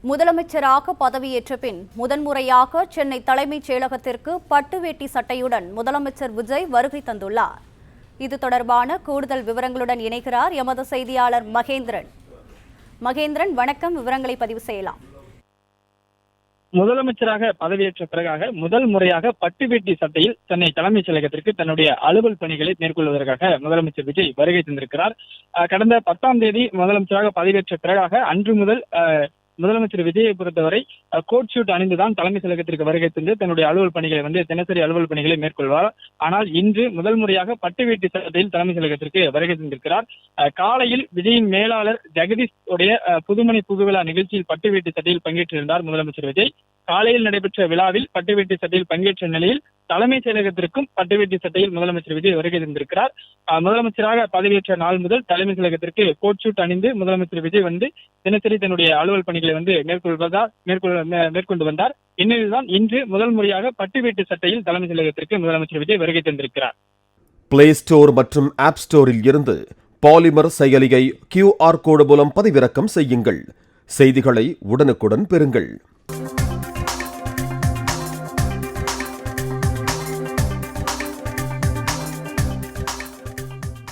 முதலமைச்சராக பதவியேற்ற பின் முதன்முறையாக சென்னை தலைமைச் செயலகத்திற்கு பட்டு வேட்டி சட்டையுடன் முதலமைச்சர் விஜய் வருகை தந்துள்ளார். இது தொடர்பான கூடுதல் விவரங்களுடன் இணைகிறார் எமது செய்தியாளர் மகேந்திரன். வணக்கம். விவரங்களை பதிவு செய்யலாம். முதலமைச்சராக பதவியேற்ற பிறகாக முதல் முறையாக பட்டு வேட்டி சட்டையில் சென்னை தலைமைச் செயலகத்திற்கு தன்னுடைய அலுவல் பணிகளை மேற்கொள்வதற்காக முதலமைச்சர் விஜய் வருகை தந்திருக்கிறார். கடந்த 10ஆம் தேதி முதலமைச்சராக பதவியேற்ற பிறகாக அன்று முதல் முதலமைச்சர் விஜயை பொறுத்தவரை கோட் ஷூட் அணிந்துதான் தலைமைச் செயலகத்திற்கு வருகை தந்து தன்னுடைய அலுவல் பணிகளை தினசரி அலுவல் பணிகளை மேற்கொள்வார். ஆனால் இன்று முதல் முறையாக பட்டு வேட்டி சட்டையில் தலைமைச் செயலகத்திற்கு வருகை தந்திருக்கிறார். காலையில் விஜயின் மேலாளர் ஜெகதீஷ் உடைய புதுமனை புகுவிழா நிகழ்ச்சியில் பட்டு வேட்டி சட்டையில் பங்கேற்றிருந்தார் முதலமைச்சர் விஜய். காலையில் நடைபெற்ற விழாவில் பட்டு வேட்டி சட்டையில் பங்கேற்ற நிலையில் தலைமைச் செயலகத்திற்கும் பட்டு வேட்டி சட்டையில் முதலமைச்சர் விஜய் வருகை தந்திருக்கிறார். முதலமைச்சராக பதவியேற்ற நாள் முதல் தலைமைச் செயலகத்திற்கு கோட் ஷூட் அணிந்து முதலமைச்சர் விஜய் தினசரி தன்னுடைய அலுவல் பணிகளை மேற்கொண்டு வந்தார். இந்நிலையில்தான் இன்று முதல் முறையாக பட்டு வேட்டி சட்டையில் தலைமைச் செயலகத்திற்கு முதலமைச்சர் விஜய் வருகை தந்திருக்கிறார். பிளே ஸ்டோர் மற்றும் ஆப் ஸ்டோரில் இருந்து பாலிமர் செயலியை QR கோடு மூலம் பதிவிறக்கம் செய்யுங்கள். செய்திகளை உடனுக்குடன் பெறுங்கள்.